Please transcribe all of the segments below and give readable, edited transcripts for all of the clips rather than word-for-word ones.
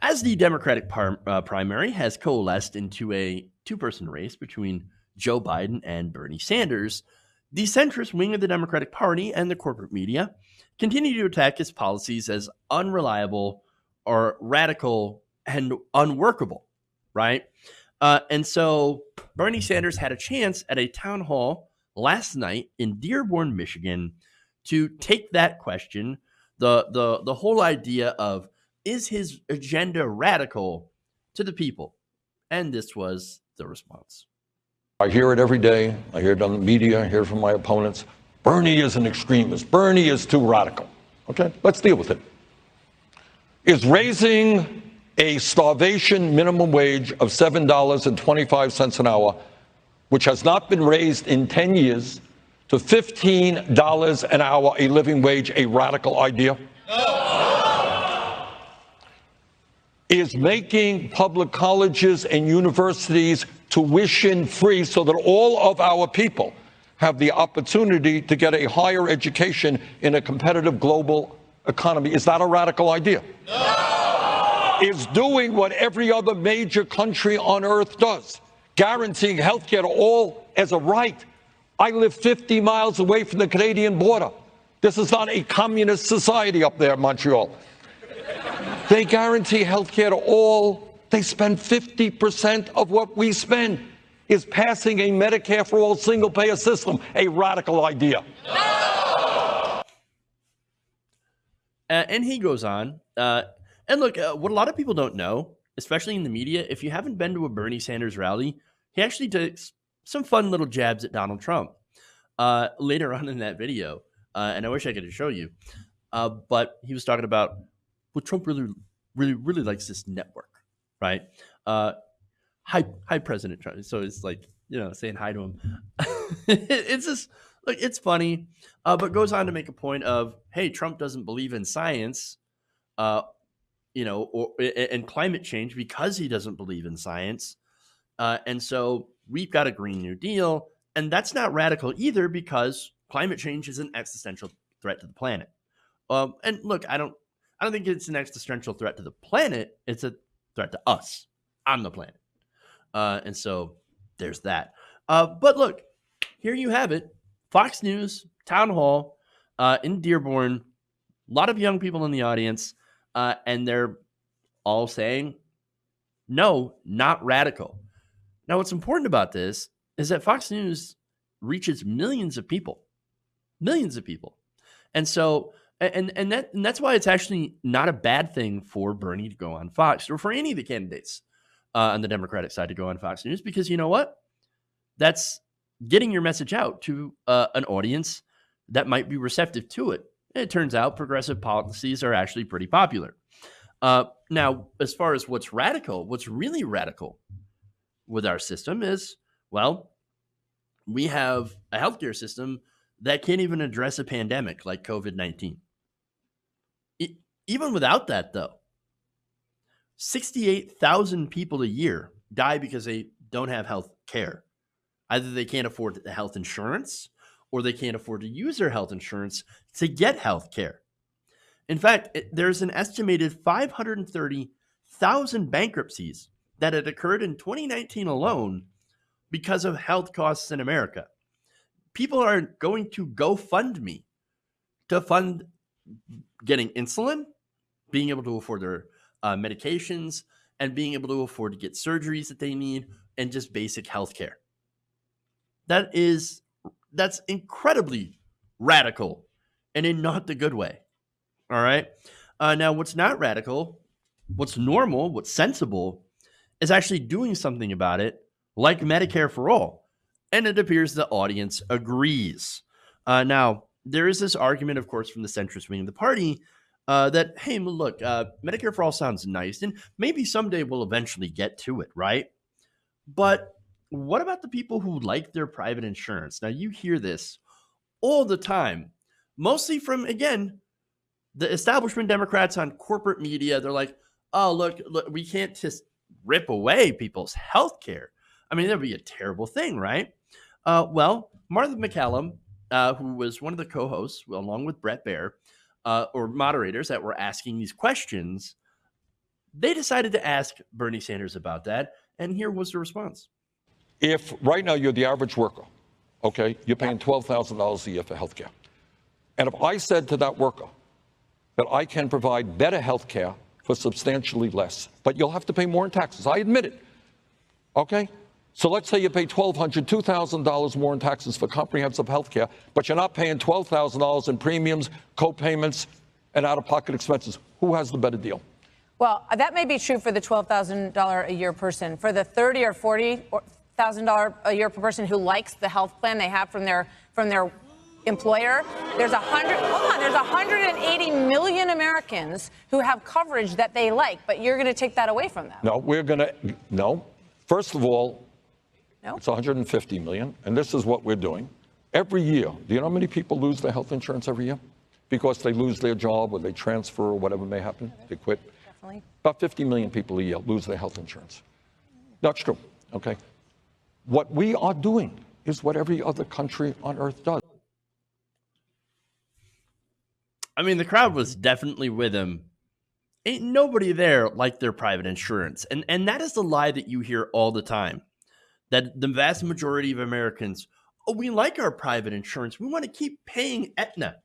As the Democratic primary has coalesced into a two-person race between Joe Biden and Bernie Sanders, the centrist wing of the Democratic Party and the corporate media continue to attack his policies as unreliable or radical and unworkable, right? And so Bernie Sanders had a chance at a town hall last night in Dearborn, Michigan, to take that question, the whole idea of is his agenda radical, to the people, and this was the response. I hear it every day. I hear it on the media. I hear it from my opponents. Bernie is an extremist. Bernie is too radical. Okay, let's deal with it. Is raising a starvation minimum wage of $7.25 an hour, which has not been raised in 10 years, to $15 an hour, a living wage, a radical idea? No. Is making public colleges and universities tuition free so that all of our people have the opportunity to get a higher education in a competitive global economy, is that a radical idea? No. Is doing what every other major country on earth does, guaranteeing health care to all as a right. I live 50 miles away from the Canadian border. This is not a communist society up there in Montreal. They guarantee health care to all. They spend 50% of what we spend. Is passing a Medicare for all single-payer system a radical idea? No! And he goes on. And look, what a lot of people don't know, especially in the media, if you haven't been to a Bernie Sanders rally, he actually takes some fun little jabs at Donald Trump later on in that video. And I wish I could show you. But he was talking about, well, Trump really likes this network, right? Hi, President Trump. So it's like, saying hi to him. It's just, like, it's funny, but goes on to make a point of, hey, Trump doesn't believe in science, and climate change because he doesn't believe in science. And so we've got a Green New Deal, and that's not radical either because climate change is an existential threat to the planet. And look, I don't think it's an existential threat to the planet. It's a threat to us on the planet. And so there's that. But look, here you have it. Fox News, town hall in Dearborn, a lot of young people in the audience, and they're all saying, no, not radical. Now, what's important about this is that Fox News reaches millions of people. And so, and that's why it's actually not a bad thing for Bernie to go on Fox or for any of the candidates on the Democratic side to go on Fox News, because you know what? That's getting your message out to an audience that might be receptive to it. And it turns out progressive policies are actually pretty popular. Now, as far as what's really radical with our system is, well, we have a healthcare system that can't even address a pandemic like COVID-19. Even without that, though, 68,000 people a year die because they don't have health care. Either they can't afford the health insurance or they can't afford to use their health insurance to get health care. In fact, there's an estimated 530,000 bankruptcies that had occurred in 2019 alone because of health costs in America. People are going to GoFundMe to fund getting insulin, being able to afford their medications, and being able to afford to get surgeries that they need, and just basic health care. That's incredibly radical, and in not the good way. All right. Now, what's not radical, what's normal, what's sensible, is actually doing something about it, like Medicare for all. And it appears the audience agrees. Now, there is this argument, of course, from the centrist wing of the party that, hey, look, Medicare for all sounds nice, and maybe someday we'll eventually get to it, right? But what about the people who like their private insurance? Now, you hear this all the time, mostly from, again, the establishment Democrats on corporate media. They're like, oh, look, we can't just rip away people's health care. I mean, that would be a terrible thing, right? Well, Martha MacCallum, who was one of the co-hosts, along with Bret Baier, or moderators that were asking these questions, They decided to ask Bernie Sanders about that, and here was the response. If right now you're the average worker, okay, you're paying $12,000 a year for health care. And if I said to that worker that I can provide better health care for substantially less, but you'll have to pay more in taxes, I admit it, okay? So let's say you pay $1,200, $2,000 more in taxes for comprehensive health care, but you're not paying $12,000 in premiums, co-payments, and out-of-pocket expenses. Who has the better deal? Well, that may be true for the $12,000 a year person. For the $30,000 or $40,000 a year per person who likes the health plan they have from their employer, there's 180 million Americans who have coverage that they like, but you're going to take that away from them. No. First of all, no? It's 150 million, and this is what we're doing. Every year, do you know how many people lose their health insurance every year? Because they lose their job or they transfer or whatever may happen, they quit. Definitely. About 50 million people a year lose their health insurance. That's true, okay? What we are doing is what every other country on earth does. I mean, the crowd was definitely with him. Ain't nobody there like their private insurance. And that is the lie that you hear all the time. That the vast majority of Americans, oh, we like our private insurance. We want to keep paying Aetna.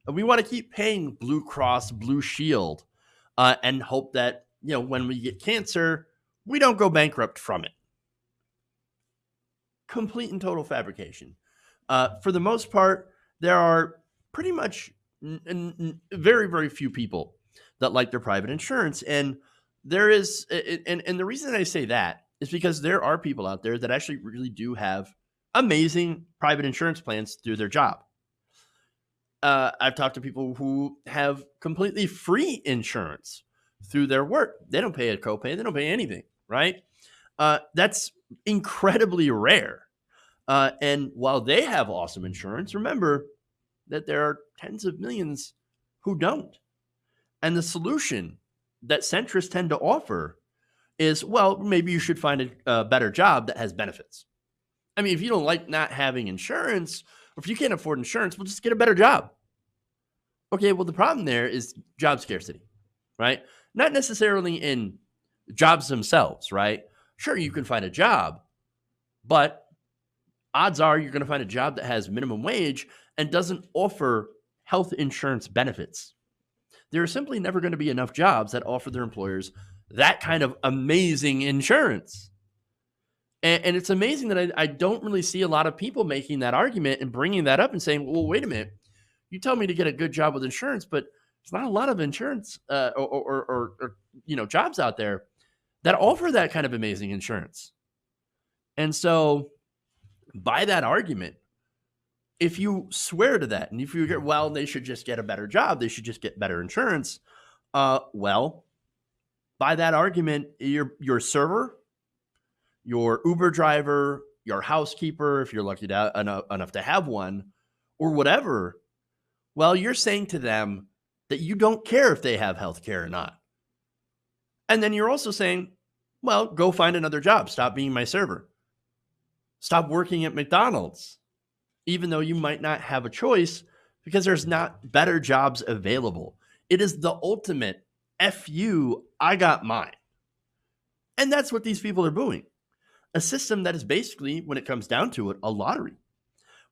We want to keep paying Blue Cross, Blue Shield, and hope that, when we get cancer, we don't go bankrupt from it. Complete and total fabrication. For the most part, there are pretty much very, very few people that like their private insurance. And there is, and the reason I say that is because there are people out there that actually really do have amazing private insurance plans through their job. I've talked to people who have completely free insurance through their work. They don't pay a copay. They don't pay anything, right? That's incredibly rare. And while they have awesome insurance, remember that there are tens of millions who don't. And the solution that centrists tend to offer is, well, maybe you should find a better job that has benefits. I mean, if you don't like not having insurance, or if you can't afford insurance, well, just get a better job. Okay, well, the problem there is job scarcity, right? Not necessarily in jobs themselves, right? Sure, you can find a job, but odds are you're going to find a job that has minimum wage and doesn't offer health insurance benefits. There are simply never going to be enough jobs that offer their employers that kind of amazing insurance. And it's amazing that I don't really see a lot of people making that argument and bringing that up and saying, well, wait a minute. You tell me to get a good job with insurance, but there's not a lot of insurance or jobs out there that offer that kind of amazing insurance. And so by that argument, if you swear to that and if you get, well, they should just get a better job, they should just get better insurance. Well, by that argument, your server, your Uber driver, your housekeeper, if you're lucky enough to have one, or whatever, well, you're saying to them that you don't care if they have health care or not. And then you're also saying, well, go find another job. Stop being my server. Stop working at McDonald's, even though you might not have a choice because there's not better jobs available. It is the ultimate F you, I got mine. And that's what these people are doing. A system that is basically, when it comes down to it, a lottery,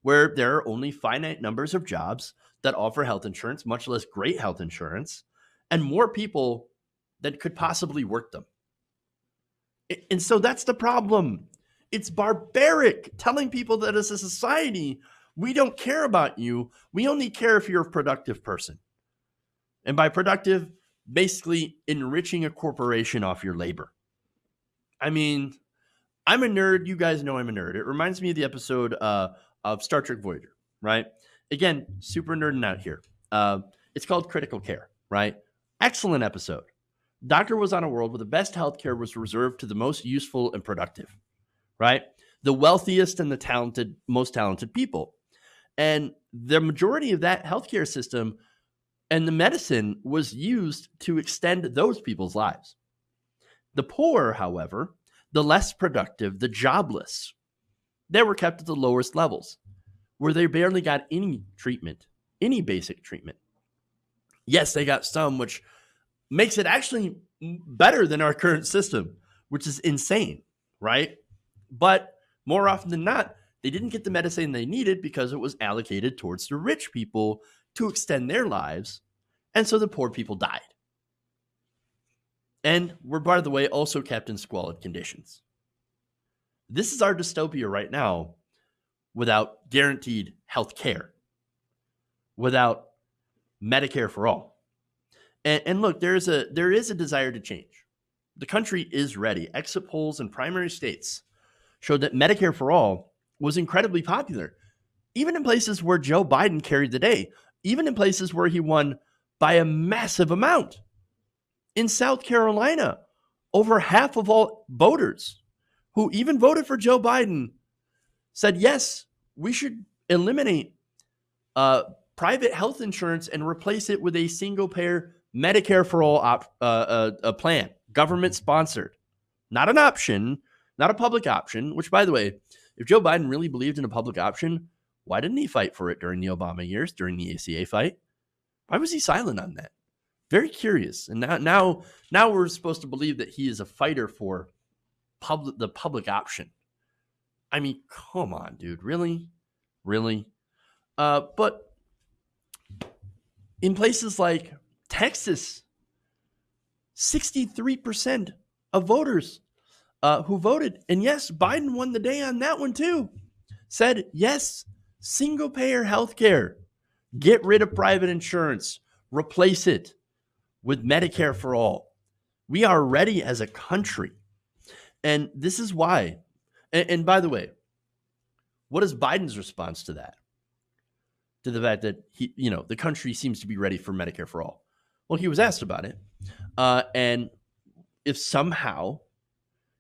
where there are only finite numbers of jobs that offer health insurance, much less great health insurance, and more people that could possibly work them. And so that's the problem. It's barbaric telling people that as a society, we don't care about you. We only care if you're a productive person. And by productive, basically enriching a corporation off your labor. I mean, I'm a nerd. You guys know I'm a nerd. It reminds me of the episode of Star Trek Voyager, right? Again, super nerding out here. It's called Critical Care, right? Excellent episode. Doctor was on a world where the best healthcare was reserved to the most useful and productive, right? The wealthiest and the most talented people. And the majority of that healthcare system and the medicine was used to extend those people's lives. The poor, however, the less productive, the jobless, they were kept at the lowest levels, where they barely got any treatment, any basic treatment. Yes, they got some, which makes it actually better than our current system, which is insane, right? But more often than not, they didn't get the medicine they needed because it was allocated towards the rich people to extend their lives. And so the poor people died. And we're, by the way, also kept in squalid conditions. This is our dystopia right now without guaranteed health care, without Medicare for all. And look, there is a desire to change. The country is ready. Exit polls in primary states showed that Medicare for all was incredibly popular, even in places where Joe Biden carried the day, even in places where he won by a massive amount. In South Carolina, over half of all voters who even voted for Joe Biden said, yes, we should eliminate private health insurance and replace it with a single-payer Medicare for all a plan, government-sponsored. Not an option, not a public option, which, by the way, if Joe Biden really believed in a public option, why didn't he fight for it during the Obama years, during the ACA fight? Why was he silent on that? Very curious. And now we're supposed to believe that he is a fighter for the public option. I mean, come on, dude. Really? Really? But in places like Texas, 63% of voters who voted, and yes, Biden won the day on that one too, said, yes, single-payer health care. Get rid of private insurance. Replace it with Medicare for all. We are ready as a country. And this is why. And by the way, what is Biden's response to that? To the fact that the country seems to be ready for Medicare for all. Well, he was asked about it. And if somehow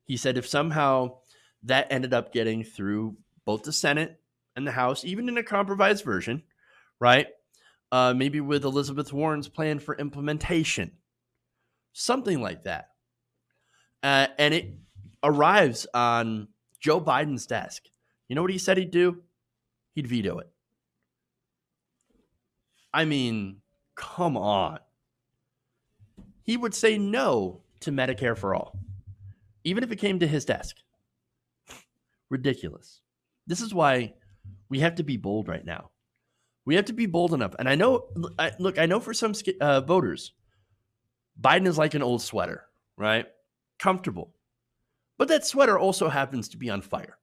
that ended up getting through both the Senate and the House, even in a compromised version, right? Maybe with Elizabeth Warren's plan for implementation, something like that. And it arrives on Joe Biden's desk. You know what he said he'd do? He'd veto it. I mean, come on. He would say no to Medicare for all, even if it came to his desk. Ridiculous. This is why we have to be bold right now. We have to be bold enough. And I know for some voters, Biden is like an old sweater, right? Comfortable. But that sweater also happens to be on fire.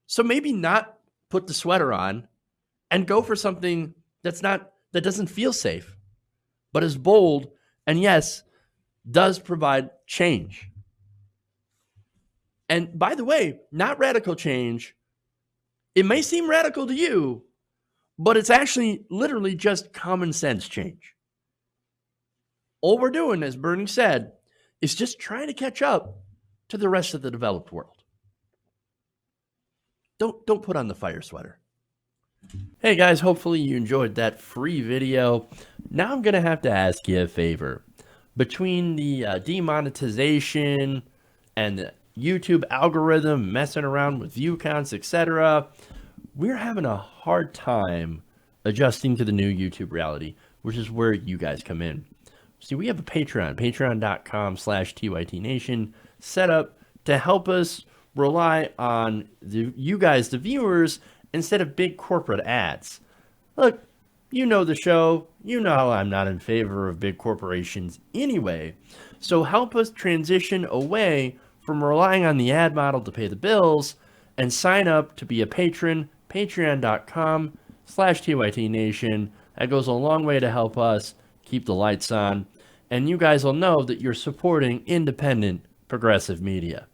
So maybe not put the sweater on and go for something that doesn't feel safe, but is bold and yes, does provide change. And by the way, not radical change. It may seem radical to you, but it's actually literally just common sense change. All we're doing, as Bernie said, is just trying to catch up to the rest of the developed world. Don't put on the fire sweater. Hey guys, hopefully you enjoyed that free video. Now I'm going to have to ask you a favor. Between the demonetization and the YouTube algorithm messing around with view counts, etc., we're having a hard time adjusting to the new YouTube reality, which is where you guys come in. See, we have a Patreon, patreon.com/TYTNation, set up to help us rely on you guys, the viewers, instead of big corporate ads. Look, you know the show. You know I'm not in favor of big corporations anyway. So help us transition away from relying on the ad model to pay the bills and sign up to be a patron, patreon.com/TYTNation. That goes a long way to help us keep the lights on. And you guys will know that you're supporting independent progressive media.